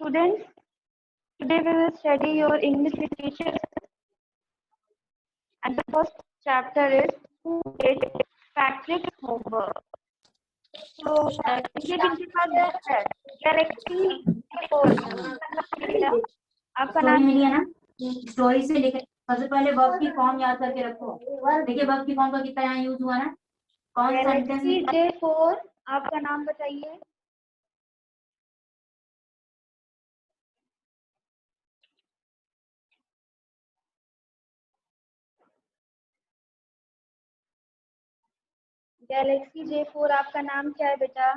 Students, today we will study your English literature, and the first chapter is Who Did Patrick's Homework? So, ये किनके पास book है? Galaxy आपका story नाम मिली है ना, स्टोरी से लेकर सबसे पहले वर्ब की फॉर्म याद करके रखो। देखिए वर्ब की फॉर्म का कितना यहाँ यूज हुआ ना, कौन सा सेंटेंस गैलेक्सी J4, आपका नाम बताइए। गैलेक्सी J4, आपका नाम क्या है बेटा?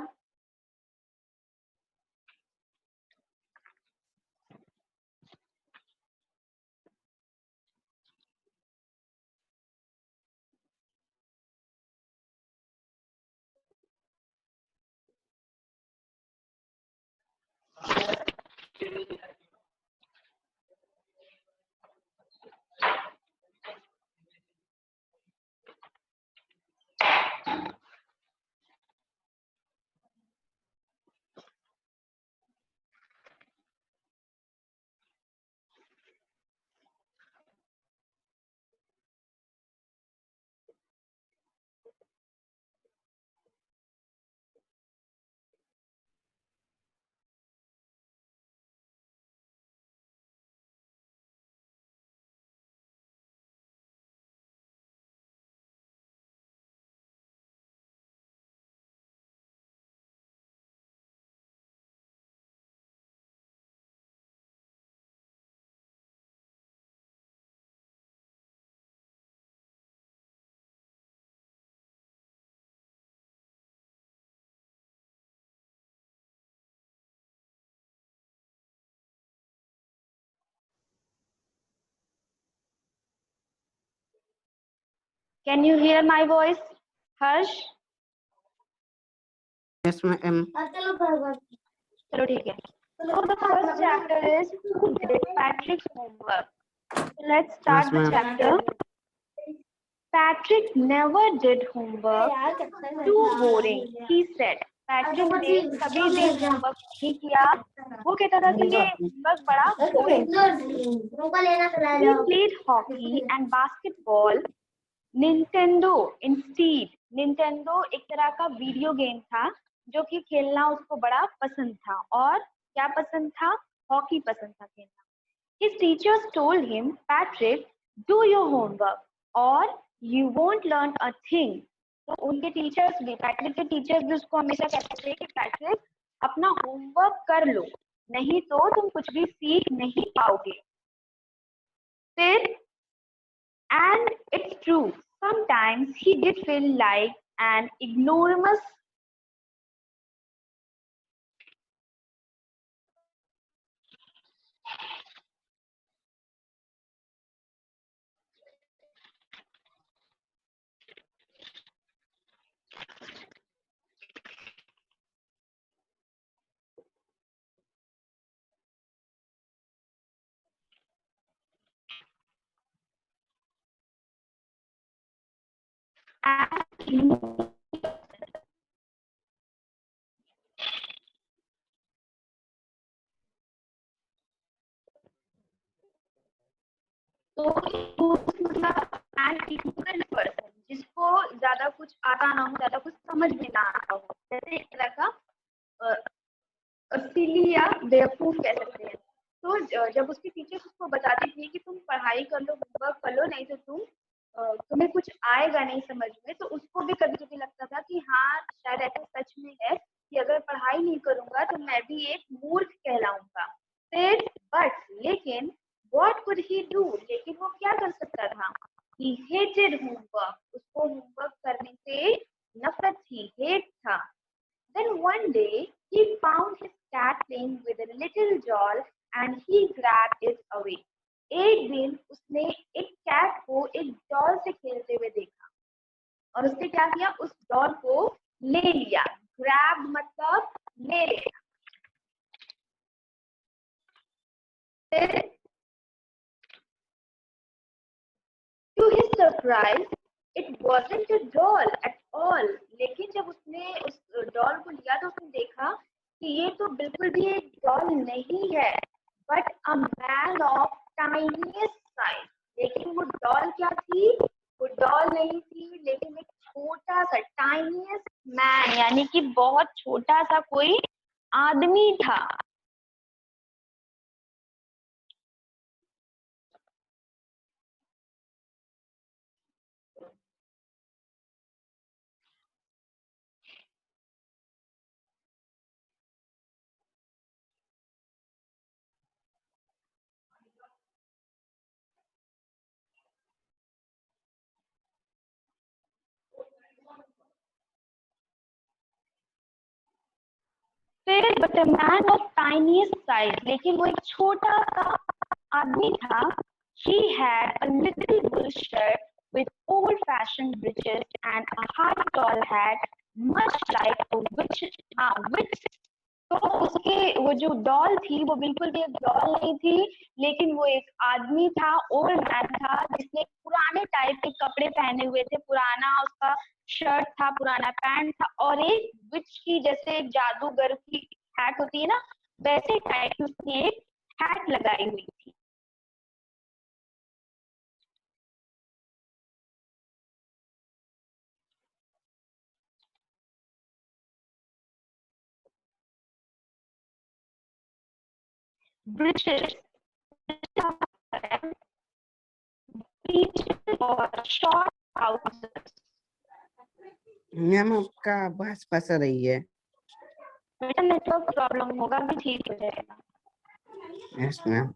Can you hear my voice, Harsh? Yes, ma'am. चलो ठीक है. So the first chapter is Who Did Patrick's Homework? So let's start the Yes, ma'am. chapter. Patrick never did homework. Too boring, he said. Patrick ने कभी भी homework नहीं किया. वो कहता था कि ये होमवर्क बड़ा boring. He played hockey and basketball. Nintendo instead. Nintendo एक तरह का वीडियो गेम था जो कि खेलना उसको बड़ा पसंद था. और क्या पसंद था? हॉकी पसंद था खेलना. His teachers told him, Patrick, do your homework or you won't learn a thing. तो उनके टीचर्स भी, पैट्रिक के टीचर्स भी उसको हमेशा कहते थे कि पैट्रिक अपना होमवर्क कर लो, नहीं तो तुम कुछ भी सीख नहीं पाओगे. फिर and it's true, sometimes he did feel like an ignoramus. Person जिसको ज्यादा कुछ आता ना हो, ज्यादा कुछ समझ में ना आता हो, जैसे एक तरह का सिली या बेवकूफ कह सकते हैं. तो जब उसकी टीचर्स उसको बताती थी कि तुम पढ़ाई कर लो, होमवर्क कर लो, नहीं तो तुम्हें कुछ आएगा नहीं समझ में, तो उसको भी कभी कभी लगता था कि हाँ शायद ऐसा सच में है कि अगर पढ़ाई नहीं करूंगा तो मैं भी एक मूर्ख कहलाऊंगा. फिर बट लेकिन व्हाट कुड ही डू, लेकिन वो क्या कर सकता था? ही हेटेड होमवर्क. उसको होमवर्क करने से नफरत थी, हेट था. Then one day he found his cat playing with a little doll and he grabbed it away. एक दिन उसने एक कैट को एक डॉल से खेलते हुए देखा और उसने क्या किया? उस डॉल को ले लिया. ग्रैब मतलब ले लेना. फिर to his surprise it wasn't a doll at all. लेकिन जब उसने उस डॉल को लिया तो उसने देखा कि ये तो बिल्कुल भी एक डॉल नहीं है, but a man of tiniest size. लेकिन वो डॉल क्या थी? वो डॉल नहीं थी, लेकिन एक छोटा सा टाइनीएस्ट मैन, यानी कि बहुत छोटा सा कोई आदमी था। फिर but a man of tiniest size, लेकिन वो एक छोटा सा आदमी था। He had a little bull shirt with old-fashioned breeches and a high tall hat, much like a witch. तो उसके वो जो डॉल थी वो बिल्कुल भी एक डॉल नहीं थी, लेकिन वो एक आदमी था, ओल्ड मैन था, जिसने पुराने टाइप के कपड़े पहने हुए थे, पुराना उसका शर्ट था, पुराना पैंट था, और एक विच की जैसे एक जादूगर की हैट होती है ना, वैसे टाइप की उसने एक हैट लगाई हुई थी। ब्रिटिश और शॉर्ट ट्राउजर्स। मैम आपका आवाज फंस रही है। बेटा नेटवर्क प्रॉब्लम होगा, भी ठीक हो जाएगा। Yes ma'am.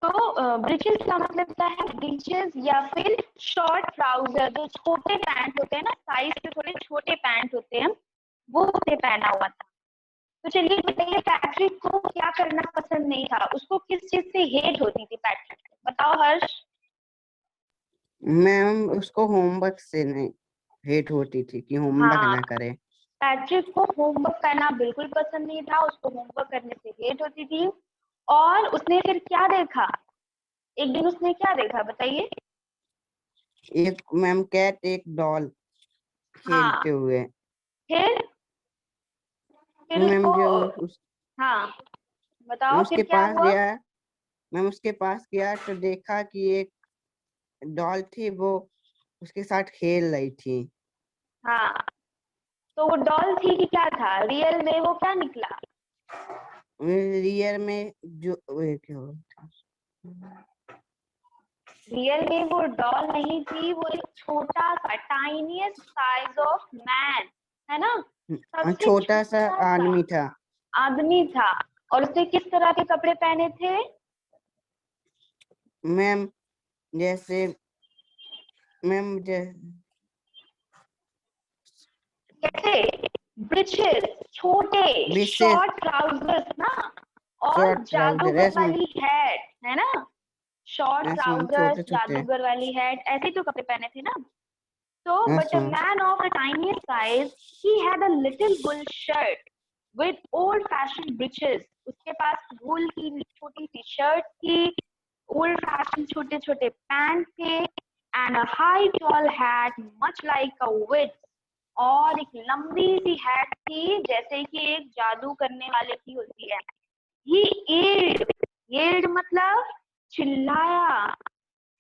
तो ब्रिचेस का मतलब क्या है? ब्रिचेस या फिर शॉर्ट ट्राउजर, जो छोटे पैंट होते हैं ना, साइज से थोड़े छोटे पैंट होते हैं, वो उसने पहना हुआ था। तो चलिए बताइए, पैट्रिक को क्या करना पसंद नहीं था? उसको किस चीज से हेट होती थी पैट्रिक? बताओ हर्ष। मैम उसको होमवर्क से नहीं हेट होती थी कि होमवर्क हाँ, ना करे। पैट्रिक को होमवर्क करना बिल्कुल पसंद नहीं था, उसको होमवर्क करने से हेट होती थी। और उसने फिर क्या देखा? एक दिन उसने क्या देखा बताइए? एक मैम कैट एक डॉल खेलते हुए। फिर मैम उसको, जो हाँ बताओ उसके फिर क्या पास हुआ? गया, मैम उसके पास गया तो देखा कि एक डॉल थी, वो उसके साथ खेल रही थी। हाँ, तो वो डॉल थी कि क्या था? रियल में वो क्या निकला? रियल में जो क्या रियल में वो डॉल नहीं थी, वो एक छोटा सा टाइनीएस्ट साइज ऑफ मैन, है ना, सबसे छोटा सा आदमी था। आदमी था। और उसने किस तरह के कपड़े पहने थे? मैम जैसे मैम कैसे? ब्रिचेस, छोटे विशेष शॉर्ट ट्राउजर्स ना, और शॉर्ट ट्राउजर जादूगर ऐसे वाली हैट, है ना, शॉर्ट मैम ट्राउजर्स, छोटे छोटे। जादूगर वाली हैट, ऐसे तो कपड़े पहने थे ना। So, but a ma'am man of a tiny size, he had a little wool shirt with old-fashioned breeches. उसके पास wool की छोटी सी शर्ट थी, old-fashioned छोटे-छोटे पैंट थे, and a high tall hat, much like a witch. और एक लंबी सी hat थी, जैसे कि एक जादू करने वाले की होती है। He yelled मतलब चिल्लाया,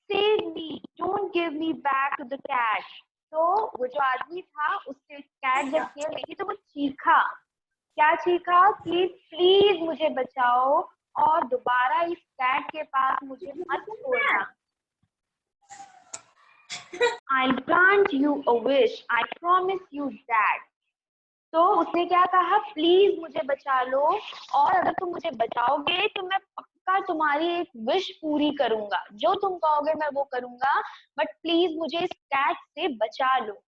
Save me! Don't give me back to the cat. तो वो जो आदमी था, उससे कैट जब खेल रही थी तो वो चीखा। क्या चीखा? कि प्लीज मुझे बचाओ और दोबारा इस कैट के पास मुझे मत छोड़ना। I'll grant you a wish. I promise you that. तो उसने क्या कहा? प्लीज मुझे बचा लो, और अगर तुम मुझे बचाओगे तो मैं पक्का तुम्हारी एक विश पूरी करूंगा, जो तुम कहोगे मैं वो करूंगा, बट प्लीज मुझे इस कैट से बचा लो।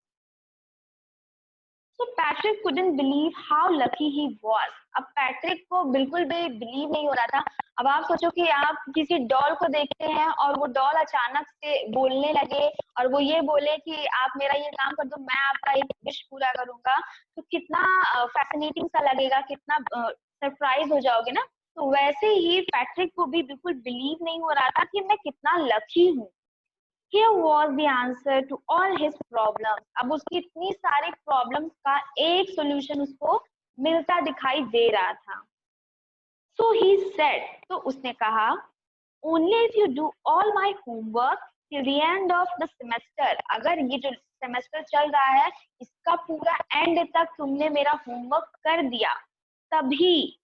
So Patrick couldn't believe how lucky he was. अब पैट्रिक को बिल्कुल भी बिलीव नहीं हो रहा था। अब आप सोचो कि आप किसी डॉल को देखते हैं और वो डॉल अचानक से बोलने लगे और वो ये बोले कि आप मेरा ये काम कर दो, मैं आपका एक विश पूरा करूंगा, तो कितना फैसिनेटिंग सा लगेगा, कितना सरप्राइज हो जाओगे ना। तो वैसे ही पैट्रिक को भी बिल्कुल बिलीव नहीं हो रहा था कि मैं कितना लकी हूँ। Here was the answer to all his problems. अब उसकी इतनी सारी प्रॉब्लम्स का एक सॉल्यूशन उसको मिलता दिखाई दे रहा था। So he said, तो उसने कहा, only if you do all my homework till the end of the semester. अगर ये जो सेमेस्टर चल रहा है इसका पूरा एंड तक तुमने मेरा होमवर्क कर दिया तभी।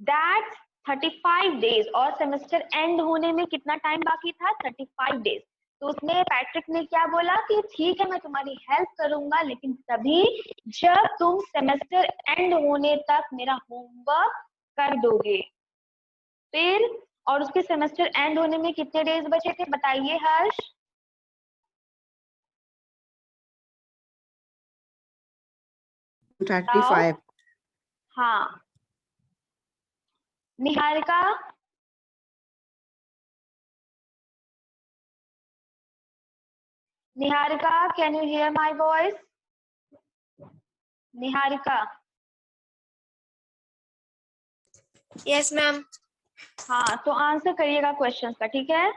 That's 35 days और सेमेस्टर एंड होने में कितना टाइम बाकी था? 35 डेज। तो उसने पैट्रिक ने क्या बोला कि ठीक है मैं तुम्हारी हेल्प करूंगा लेकिन तभी जब तुम सेमेस्टर एंड होने तक मेरा होमवर्क कर दोगे। फिर और उसके सेमेस्टर एंड होने में कितने डेज बचे थे बताइए हर्ष? Thirty five. हाँ Niharika, Niharika can you hear my voice? Niharika. Yes ma'am. हाँ तो आंसर करिएगा क्वेश्चंस का, ठीक है?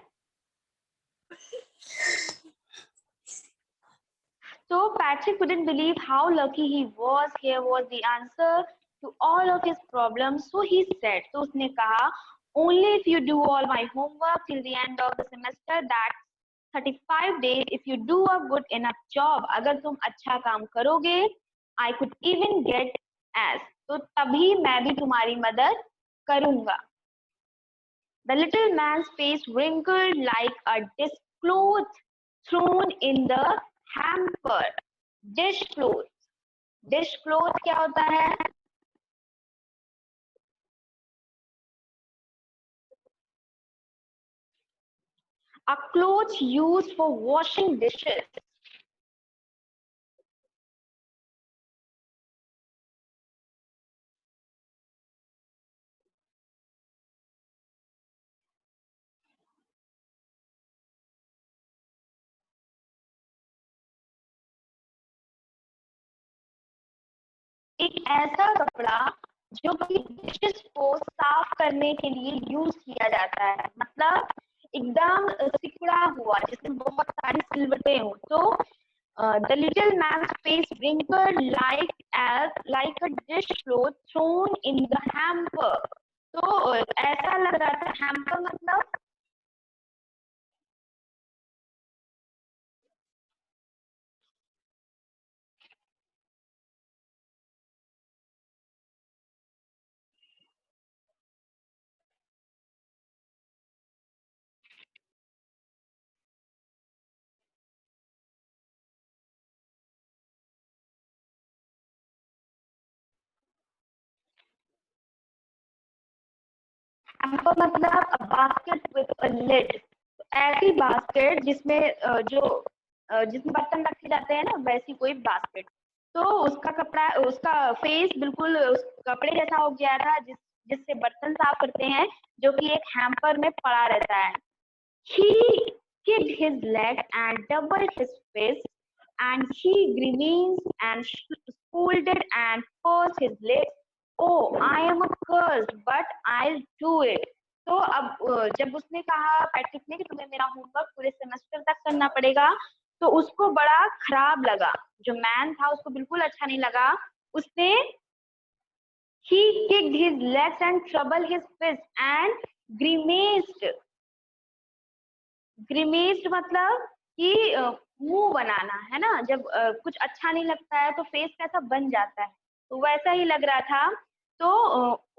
So Patrick couldn't believe how lucky he was. Here was the answer to all of his problems. So he said, तो उसने कहा, only if you do all my homework till the end of the semester, that's 35 days. If you do a good enough job, अगर तुम अच्छा काम करोगे, I could even get as. तो तभी मैं भी तुम्हारी मदद करूंगा। The little man's face wrinkled like a discloth thrown in the hamper. Dish cloth. Dish cloth क्या होता है? A cloth used for washing dishes. एक ऐसा कपड़ा जो कि डिशेस को साफ करने के लिए यूज किया जाता है, मतलब एकदम सिकुड़ा हुआ जिसमें बहुत सारी सिलवटें हो। तो the little man's face wrinkled like a dish cloth thrown in the hamper. तो ऐसा लग रहा था, हैम्पर मतलब हैम्पर मतलब a basket with a lid. ऐसी बास्केट जिसमें जिसमें बर्तन रखे जाते हैं ना, वैसी कोई बास्केट। तो उसका कपड़ा, उसका फेस बिल्कुल उस कपड़े जैसा हो गया था जिससे बर्तन साफ करते हैं, जो कि एक हैम्पर में पड़ा रहता है। He kicked his leg and doubled his fist, and he grimaced and scolded and pursed his lips. Oh, I am accursed, but I'll do it. तो अब जब उसने कहा पैट्रिक ने कि तुम्हें मेरा होमवर्क पूरे सेमेस्टर तक करना पड़ेगा, तो उसको बड़ा खराब लगा। जो मैन था उसको बिल्कुल अच्छा नहीं लगा। उसने he kicked his legs and troubled his fist and grimaced. ग्रीमेस्ड मतलब कि मुंह बनाना है ना, जब कुछ अच्छा नहीं लगता है तो फेस कैसा बन जाता है, तो वैसा ही लग रहा था। तो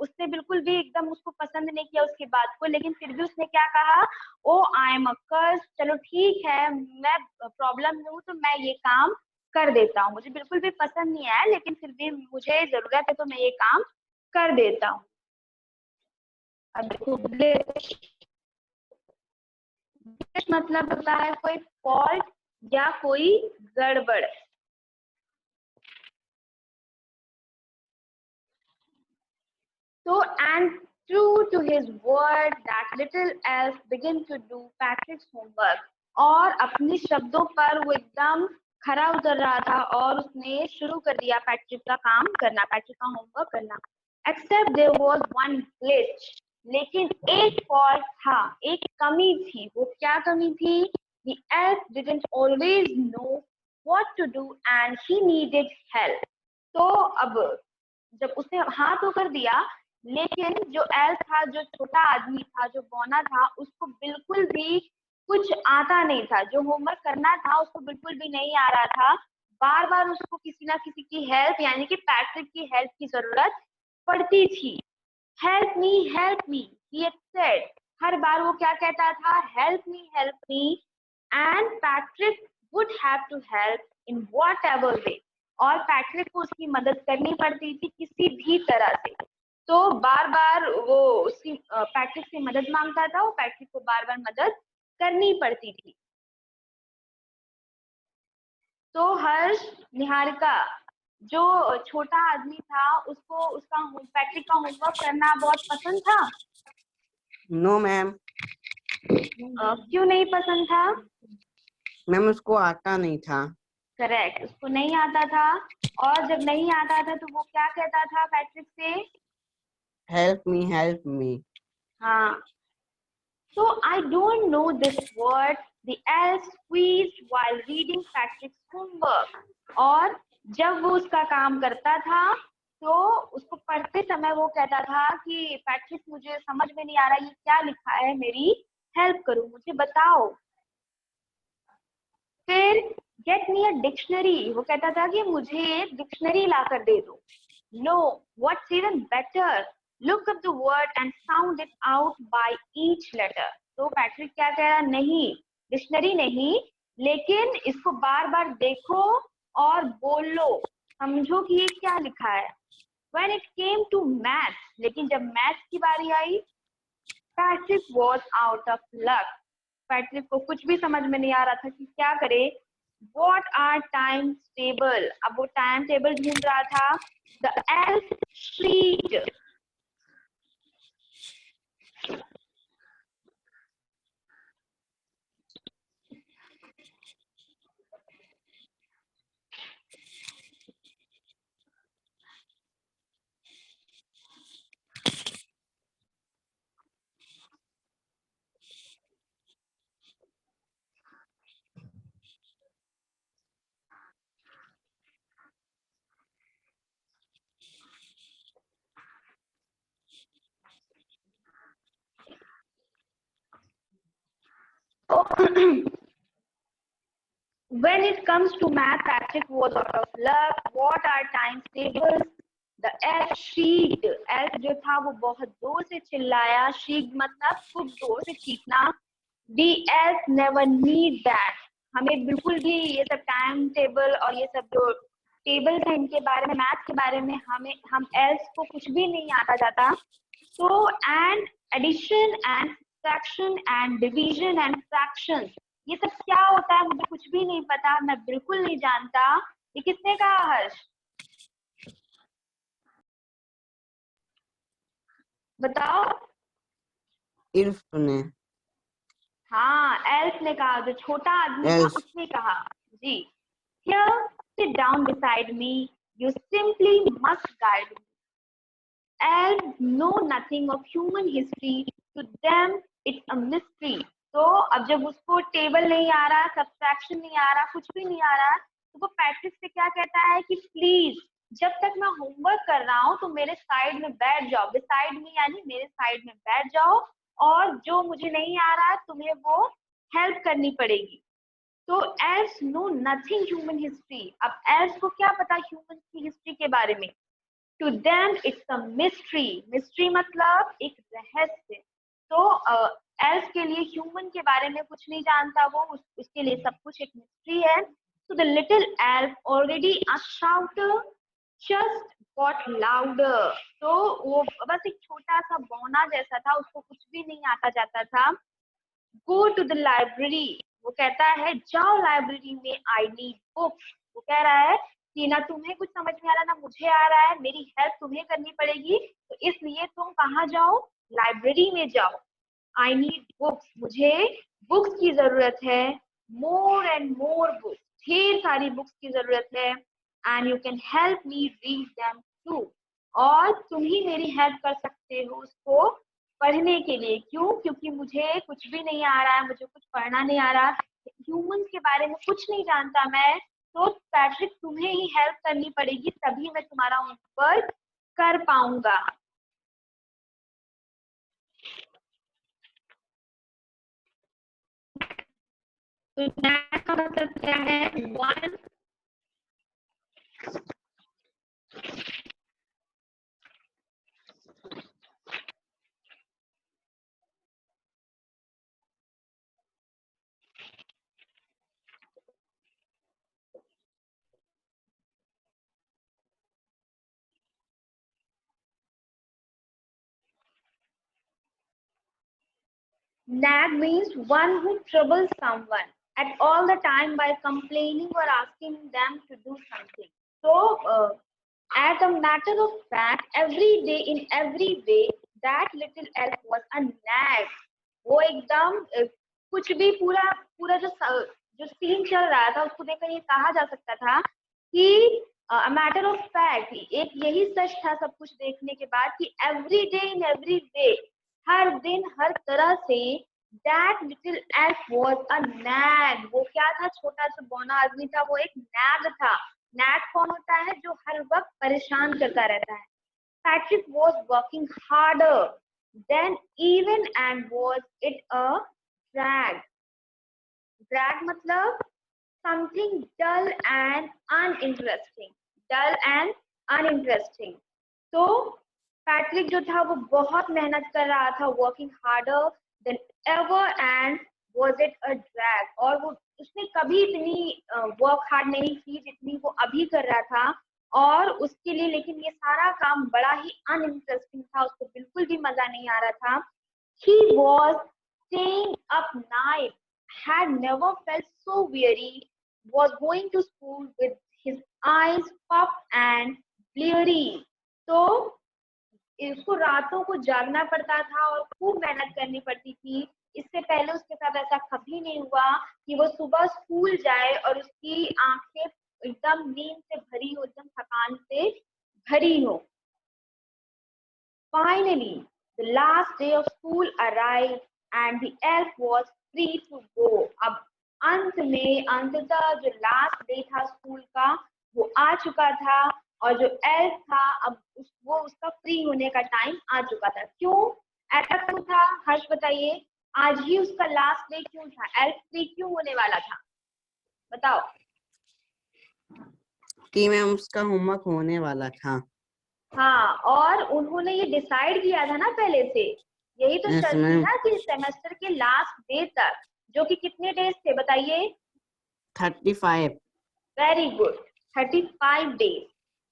उसने बिल्कुल भी एकदम उसको पसंद नहीं किया उसकी बात को, लेकिन फिर भी उसने क्या कहा, ओ आई एम अ कर्स, चलो ठीक है मैं प्रॉब्लम में हूँ तो मैं ये काम कर देता हूँ, मुझे बिल्कुल भी पसंद नहीं आया लेकिन फिर भी मुझे जरूरत है तो मैं ये काम कर देता हूँ। अब देखो मतलब होता है कोई फॉल्ट या कोई गड़बड़। So and true to his word, that little elf began to do Patrick's homework. और अपने शब्दों पर वो एकदम खरा उतर रहा था और उसने शुरू कर दिया पैट्रिक का काम करना, पैट्रिक का होमवर्क करना। except there was one glitch. लेकिन एक फॉल्ट था, एक कमी थी. वो क्या कमी थी? The elf didn't always know what to do and he needed help. तो अब जब उसने हाँ तो कर दिया, लेकिन जो एल्फ था, जो छोटा आदमी था, जो बौना था, उसको बिल्कुल भी कुछ आता नहीं था. जो होमवर्क करना था उसको बिल्कुल भी नहीं आ रहा था. बार बार उसको किसी ना किसी की हेल्प, यानी कि पैट्रिक की हेल्प की जरूरत पड़ती थी. Help me he had said. हर बार वो क्या कहता था? Help me. And Patrick would have to help in whatever way. और पैट्रिक को उसकी मदद करनी पड़ती थी किसी भी तरह से. तो बार बार वो उसकी पैट्रिक से मदद मांगता था, वो पैट्रिक को बार बार मदद करनी पड़ती थी. तो हर्ष, निहारिका, जो छोटा आदमी था, उसको उसका पैट्रिक का होमवर्क करना बहुत पसंद था? No ma'am. क्यों नहीं पसंद था? मैम उसको आता नहीं था. करेक्ट, उसको नहीं आता था. और जब नहीं आता था तो वो क्या कहता था पैट्रिक से? Help me. हाँ. So I don't know this word. The elf squeezed while reading Patrick's homework. और जब वो उसका काम करता था तो उसको पढ़ते समय वो कहता था कि पैट्रिक, मुझे समझ में नहीं आ रहा ये क्या लिखा है, मेरी हेल्प करो, मुझे बताओ. फिर गेट मी अ डिक्शनरी. वो कहता था कि मुझे एक डिक्शनरी ला कर दे दो. No, what's even better, look up the word and sound it out by each letter. तो पैट्रिक क्या कह रहा? नहीं, डिक्शनरी नहीं, लेकिन इसको बार बार देखो और बोलो, समझो कि ये क्या लिखा है. When it came to math, लेकिन जब मैथ्स की बारी आई, Patrick was out of luck. Patrick को कुछ भी समझ में नहीं आ रहा था कि क्या करे. What are times table? अब वो टाइम टेबल ढूंढ रहा था. The elf shrieked. When it comes to math, Patrick was out of luck. What are times tables? The elf shrieked. Elf जो था वो बहुत जोर से चिल्लाया. Shrieked मतलब खूब जोर से चीखना. The elf never need that. हमें बिल्कुल भी ये सब टाइम टेबल और ये सब जो टेबल है इनके बारे में, मैथ के बारे में हम एल्फ को कुछ भी नहीं आता जाता. तो and addition and subtraction and division and fraction, ये सब क्या होता है मुझे कुछ भी नहीं पता, मैं बिल्कुल नहीं जानता. ये किसने कहा हर्ष? बताओ. इल्फ ने. हाँ, एल्फ ने कहा, जो छोटा आदमी था उसने कहा. जी. Here, sit down beside me. You simply must guide me. Elves know nothing of human history. To them, it's a mystery. तो अब जब उसको टेबल नहीं आ रहा, सब्ट्रैक्शन नहीं आ रहा, कुछ भी नहीं आ रहा, तो वो पैट्रिक से क्या कहता है कि प्लीज जब तक मैं होमवर्क कर रहा हूँ तो मेरे साइड में बैठ जाओ. बिसाइड मी यानी मेरे साइड में बैठ जाओ, और जो मुझे नहीं आ रहा तुम्हें वो हेल्प करनी पड़ेगी. तो elves know nothing human history. अब एल्व्स को क्या पता ह्यूमन की हिस्ट्री के बारे में? To them it's a mystery. Mystery मतलब एक रहस्य. तो एल्फ के लिए ह्यूमन के बारे में कुछ नहीं जानता वो, उसके लिए सब कुछ एक मिस्ट्री है. So the little elf, already a shouter, just got louder. तो वो बस एक छोटा सा बौना जैसा था, उसको कुछ भी नहीं आता जाता था. Go to the library. वो कहता है जाओ लाइब्रेरी में. I need books. वो कह रहा है कि ना तुम्हें कुछ समझ में आ रहा ना मुझे आ रहा है, मेरी हेल्प तुम्हें करनी पड़ेगी, तो इसलिए तुम कहाँ जाओ? लाइब्रेरी में जाओ. I need books. मुझे बुक्स की जरूरत है. More and more books. ढेर सारी बुक्स की जरूरत है. And you can help me read them too. और तुम ही मेरी हेल्प कर सकते हो उसको पढ़ने के लिए। क्यों? क्योंकि मुझे कुछ भी नहीं आ रहा है, मुझे कुछ पढ़ना नहीं आ रहा, ह्यूमंस के बारे में कुछ नहीं जानता मैं। तो पैट्रिक तुम्हें ही हेल्प करनी पड़ेगी, तभी मैं तुम्हारा होमवर्क कर पाऊंगा। तो का मतलब क्या है? One Nag means one who troubles someone at all the time by complaining or asking them to do something. So, as a matter of fact, every day in every way, that little elf was a nag. वो एकदम कुछ भी पूरा पूरा जो scene चल रहा था उसको देखकर ये कहा जा सकता था कि मैटर ऑफ फैक्ट, एक यही सच था सब कुछ देखने के बाद कि every day in every way, हर दिन हर तरह से that little elf was a nag. वो क्या था? छोटा सा बौना आदमी था, वो एक नैग था। नैग कौन होता है? जो हर वक्त परेशान करता रहता है। Patrick was working harder than even and was it a drag. Drag मतलब something dull and uninteresting. Dull and uninteresting. तो पैट्रिक जो था वो बहुत मेहनत कर रहा था, working harder than ever and was it a drag. और वो उसने कभी इतनी वर्क हार्ड नहीं की जितनी वो अभी कर रहा था। और उसके लिए लेकिन ये सारा काम बड़ा ही अनइंटरेस्टिंग था, उसको बिल्कुल भी मजा नहीं आ रहा था। He was staying up night, had never felt so weary, was going to school with his eyes puffed and bleary. तो इसको रातों को जागना पड़ता था और खूब मेहनत करनी पड़ती थी। इससे पहले उसके साथ ऐसा कभी नहीं हुआ कि वो सुबह स्कूल जाए और उसकी आंखें एकदम नींद से भरी हो, एकदम थकान से भरी हो। Finally, the last day of school arrived and the elf was free to go. अब अंत में अंततः जो लास्ट डे था स्कूल का वो आ चुका था और जो एल्फ था अब वो उसका फ्री होने का टाइम आ चुका था। क्यों ऐसा क्यों था? हर्ष बताइए, आज ही उसका लास्ट डे क्यों था? एल्फ फ्री क्यों होने वाला था? बताओ। कि मैम उसका होमवर्क होने वाला था। हाँ, और उन्होंने ये डिसाइड किया था ना पहले से। यही तो शर्त थी ना कि सेमेस्टर के लास्ट डे तक, जो कि कितने डेज थे बताइए? 35। Very good, 35 days.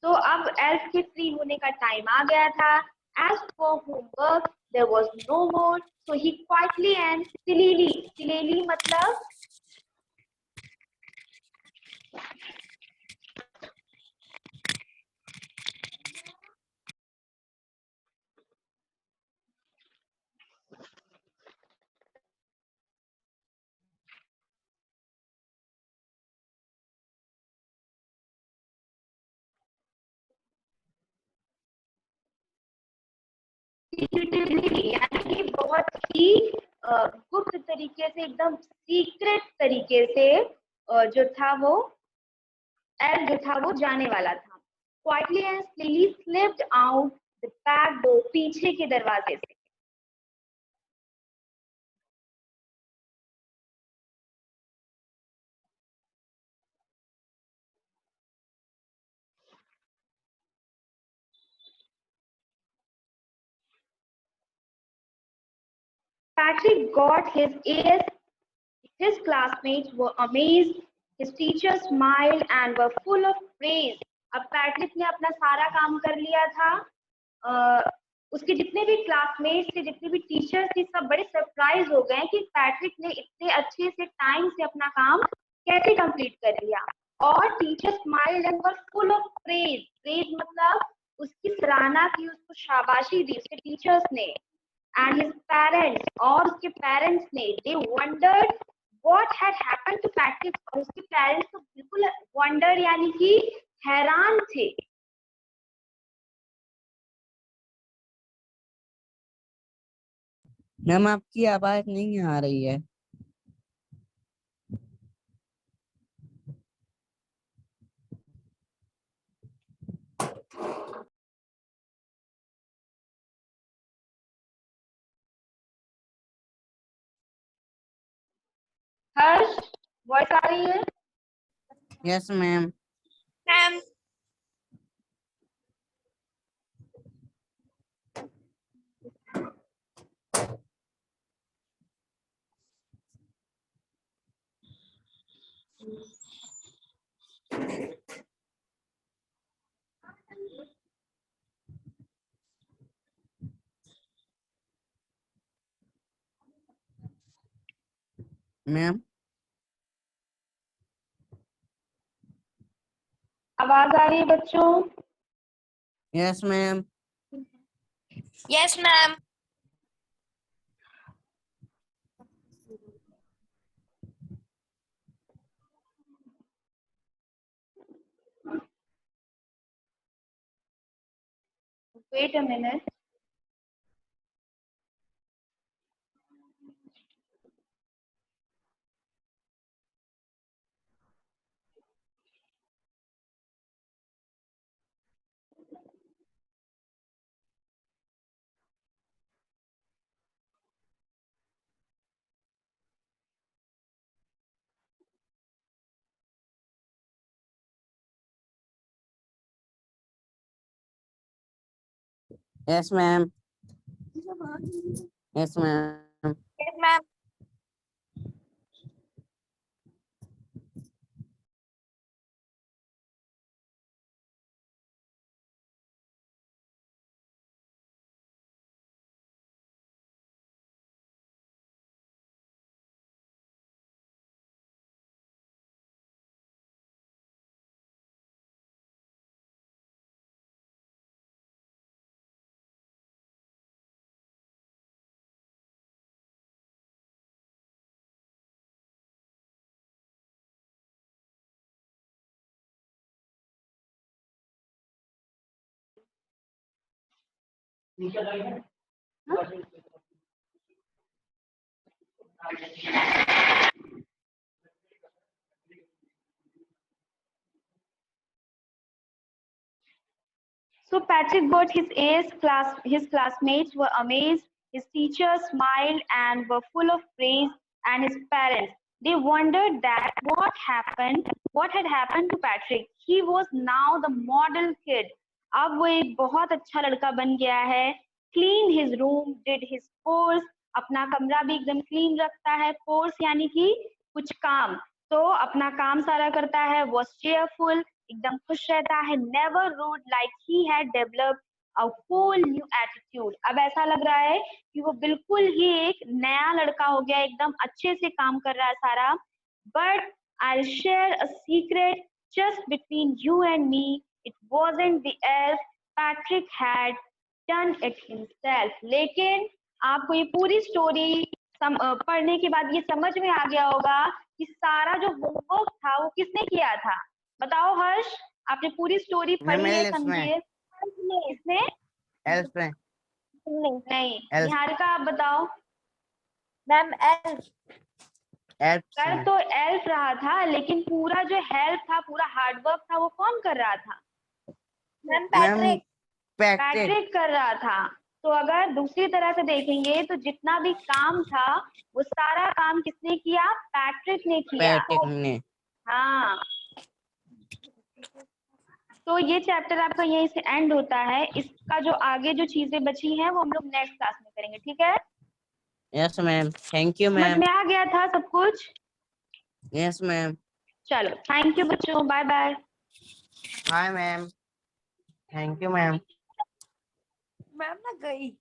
तो अब एल्फ के फ्री होने का टाइम आ गया था। As for homework there was no more, so he quietly and sillily मतलब यानी कि बहुत ही गुप्त तरीके से, एकदम सीक्रेट तरीके से जो था वो एल जो था वो जाने वाला था। Quietly and स्लीली slipped out the back door, पीछे के दरवाजे से। Patrick got his A's. His classmates were amazed. His teachers smiled and were full of praise. अब पैट्रिक ने अपना सारा काम कर लिया था। उसके जितने भी क्लासमेट्स थे, जितने भी टीचर्स थे, सब बड़े सरप्राइज हो गए कि पैट्रिक ने इतने अच्छे से टाइम से अपना काम कैसे कंप्लीट कर लिया। और teachers smiled and were full of praise. Praise मतलब उसकी सराहना की, उसको शाबाशी दी उसके टीचर्स ने। एंड हिज पेरेंट्स, और उसके पेरेंट्स ने, they wondered what had happened to Patrick. और उसके पेरेंट्स तो बिल्कुल वंडर यानी कि हैरान थे। मैम आपकी आवाज नहीं आ रही है। हर्ष, वॉइस आ रही है? Yes ma'am. मैम। मैम आवाज आ रही है बच्चों? Yes ma'am. Yes ma'am. Wait a minute. Yes ma'am. Yes ma'am. Yes ma'am. So Patrick got his classmates were amazed, his teachers smiled and were full of praise, and his parents, they wondered that what had happened to Patrick. He was now the model kid. अब वो एक बहुत अच्छा लड़का बन गया है. Clean his room, did his chores, अपना कमरा भी एकदम क्लीन रखता है. Chores यानी कि कुछ काम, तो अपना काम सारा करता है. Was cheerful, एकदम खुश रहता है. Never rude, like he had developed a whole new attitude. अब ऐसा लग रहा है कि वो बिल्कुल ही एक नया लड़का हो गया, एकदम अच्छे से काम कर रहा है सारा. But I'll share a secret just between you and me. It wasn't the elf. Patrick had done it himself. लेकिन आपको ये पूरी स्टोरी पढ़ने के बाद ये समझ में आ गया होगा कि सारा जो होमवर्क था वो किसने किया था. बताओ हर्ष, आपने पूरी स्टोरी पढ़ी है, समझी है? इसने एल्फ में। नहीं. Elf. निहारिका आप बताओ. Ma'am elf. एल्फ कर तो एल्फ रहा था, लेकिन पूरा जो हेल्प था, पूरा हार्डवर्क था, वो कौन कर रहा था? Ma'am ma'am Patrick. Patrick. Patrick कर रहा था. तो अगर दूसरी तरह से देखेंगे तो जितना भी काम था वो सारा काम किसने किया? पैट्रिक ने किया. पैट्रिक ने। हाँ. तो ये चैप्टर आपका यहीं से एंड होता है. इसका जो आगे जो चीजें बची हैं वो हम लोग नेक्स्ट क्लास में करेंगे, ठीक है? Yes ma'am. थैंक यू समझ मैम। में आ गया था सब कुछ? Yes ma'am. चलो, थैंक यू बच्चों, bye bye. Hi ma'am. Thank you ma'am. Ma'am ना गई।